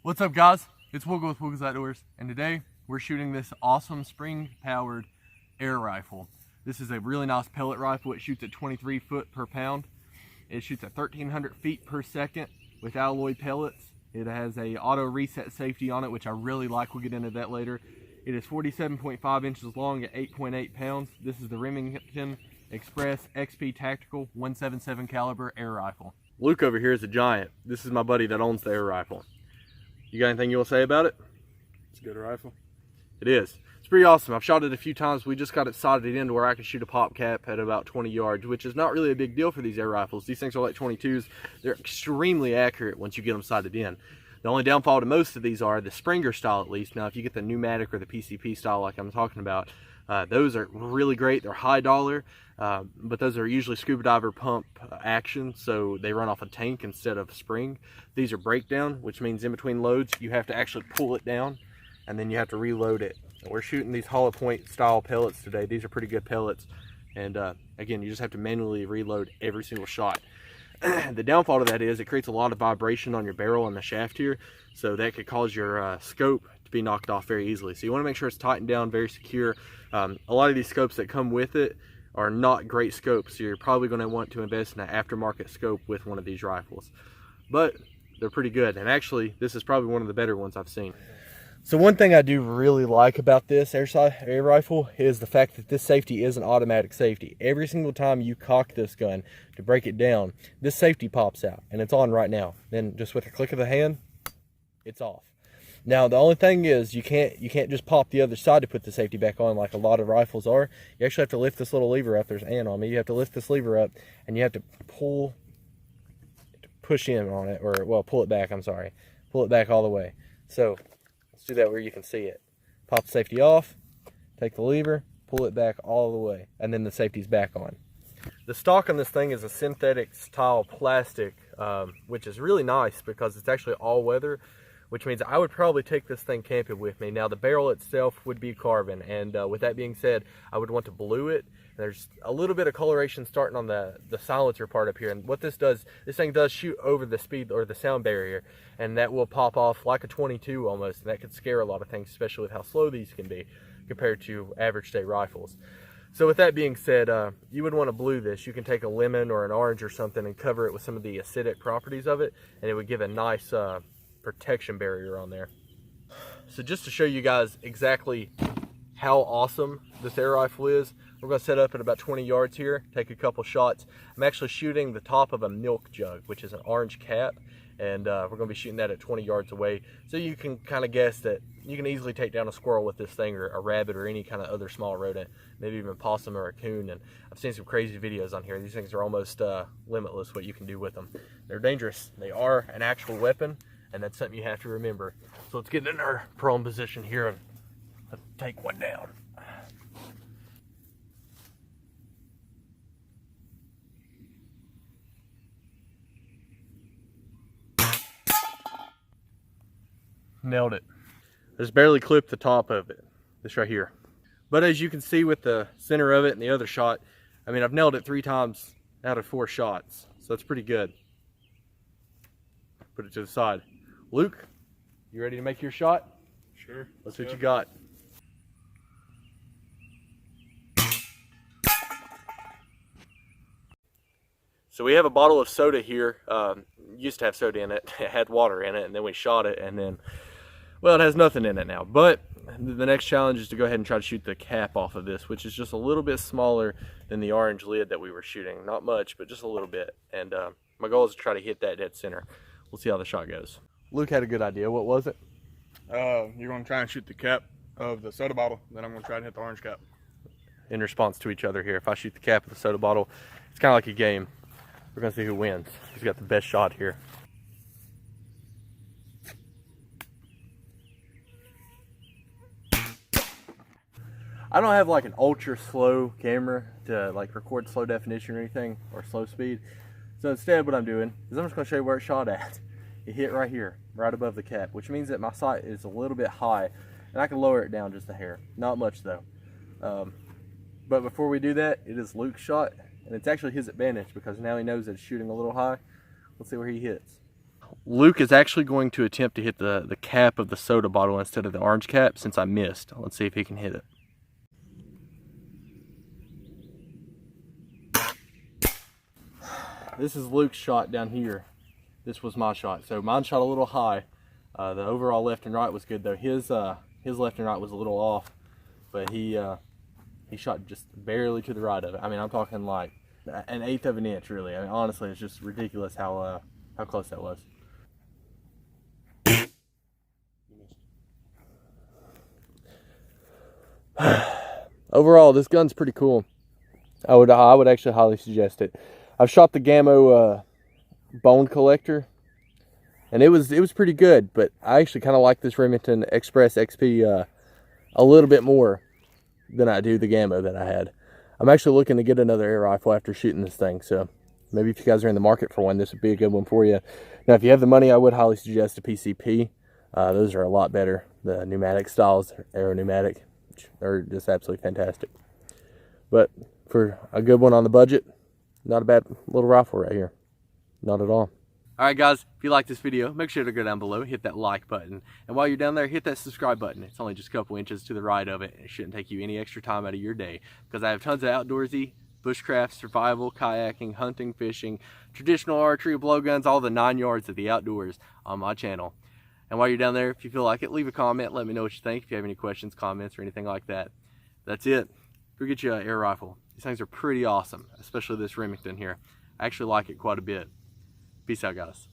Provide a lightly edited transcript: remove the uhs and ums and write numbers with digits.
What's up, guys? It's Wiggle with Wiggles Outdoors, and today we're shooting this awesome spring-powered air rifle. This is a really nice pellet rifle. It shoots at 23 foot per pound. It shoots at 1,300 feet per second with alloy pellets. It has a auto reset safety on it, which I really like. We'll get into that later. It is 47.5 inches long at 8.8 pounds. This is the Remington Express XP Tactical 177 caliber air rifle. Luke over here is a giant. This is my buddy that owns the air rifle. You got anything you want to say about it? It's a good rifle. It is. It's pretty awesome. I've shot it a few times. We just got it sighted in to where I can shoot a pop cap at about 20 yards, which is not really a big deal for these air rifles. These things are like 22s. They're extremely accurate once you get them sighted in. The only downfall to most of these are the Springer style, at least. Now, if you get the pneumatic or the PCP style like I'm talking about, those are really great. They're high dollar, but those are usually scuba diver pump action, so they run off a tank instead of spring. These are breakdown, which means in between loads you have to actually pull it down and then you have to reload it. We're shooting these hollow point style pellets today. These are pretty good pellets, and again, you just have to manually reload every single shot. The downfall to that is it creates a lot of vibration on your barrel and the shaft here, so that could cause your scope to be knocked off very easily. So you want to make sure it's tightened down, very secure. A lot of these scopes that come with it are not great scopes, so you're probably going to want to invest in an aftermarket scope with one of these rifles, but they're pretty good, and actually this is probably one of the better ones I've seen. So one thing I do really like about this air rifle is the fact that this safety is an automatic safety. Every single time you cock this gun to break it down, this safety pops out, and it's on right now. Then just with a click of the hand, it's off. Now the only thing is you can't just pop the other side to put the safety back on like a lot of rifles are. You actually have to lift this little lever up. There's an on me. You have to lift this lever up and you have to push in on it, or well, pull it back. I'm sorry, pull it back all the way. So let's do that where you can see it. Pop the safety off, take the lever, pull it back all the way, and then the safety's back on. The stock on this thing is a synthetic style plastic, which is really nice because it's actually all weather, which means I would probably take this thing camping with me. Now the barrel itself would be carbon, and with that being said, I would want to blue it. There's a little bit of coloration starting on the silencer part up here, and what this does, this thing does shoot over the speed or the sound barrier, and that will pop off like a 22 almost, and that could scare a lot of things, especially with how slow these can be compared to average state rifles. So with that being said, you would want to blue this. You can take a lemon or an orange or something and cover it with some of the acidic properties of it, and it would give a nice protection barrier on there. So just to show you guys exactly how awesome this air rifle is, we're going to set up at about 20 yards here, take a couple shots. I'm actually shooting the top of a milk jug, which is an orange cap, and we're going to be shooting that at 20 yards away. So you can kind of guess that you can easily take down a squirrel with this thing, or a rabbit, or any kind of other small rodent, maybe even a possum or a coon. And I've seen some crazy videos on here. These things are almost limitless what you can do with them. They're dangerous. They are an actual weapon, and that's something you have to remember. So let's get in our prone position here and let's take one down. Nailed it. I just barely clipped the top of it, this right here. But as you can see with the center of it and the other shot, I mean, I've nailed it 3 times out of 4 shots, so that's pretty good. Put it to the side. Luke, you ready to make your shot? Sure. Let's see what you got. So we have a bottle of soda here. Used to have soda in it. It had water in it, and then we shot it, and then, well, it has nothing in it now. But the next challenge is to go ahead and try to shoot the cap off of this, which is just a little bit smaller than the orange lid that we were shooting. Not much, but just a little bit. And my goal is to try to hit that dead center. We'll see how the shot goes. Luke had a good idea. What was it? You're going to try and shoot the cap of the soda bottle, then I'm going to try and hit the orange cap. In response to each other here. If I shoot the cap of the soda bottle, it's kind of like a game. We're going to see who wins. Who's got the best shot here. I don't have like an ultra slow camera to like record slow definition or anything, or slow speed. So instead what I'm doing is I'm just going to show you where it shot at. It hit right here, right above the cap, which means that my sight is a little bit high, and I can lower it down just a hair. Not much though. But before we do that, it is Luke's shot, and it's actually his advantage because now he knows that it's shooting a little high. Let's see where he hits. Luke is actually going to attempt to hit the cap of the soda bottle instead of the orange cap since I missed. Let's see if he can hit it. This is Luke's shot down here. This was my shot. So mine shot a little high. The overall left and right was good though. His left and right was a little off, but he shot just barely to the right of it. I mean, I'm talking like an eighth of an inch, really. I mean, honestly, it's just ridiculous how close that was. Overall, this gun's pretty cool. I would actually highly suggest it. I've shot the Gammo bone collector, and it was pretty good. But I actually kind of like this Remington Express XP a little bit more than I do the Gammo that I had. I'm actually looking to get another air rifle after shooting this thing. So maybe if you guys are in the market for one, this would be a good one for you. Now, if you have the money, I would highly suggest a PCP. Those are a lot better. The pneumatic styles, aero pneumatic, are just absolutely fantastic. But for a good one on the budget, not a bad little rifle right here. Not at all. Alright guys, if you like this video, make sure to go down below, hit that like button. And while you're down there, hit that subscribe button. It's only just a couple inches to the right of it, and it shouldn't take you any extra time out of your day. Because I have tons of outdoorsy, bushcraft, survival, kayaking, hunting, fishing, traditional archery, blowguns, all the 9 yards of the outdoors on my channel. And while you're down there, if you feel like it, leave a comment. Let me know what you think. If you have any questions, comments, or anything like that. That's it. Go get you an air rifle. These things are pretty awesome, especially this Remington here. I actually like it quite a bit. Peace out, guys.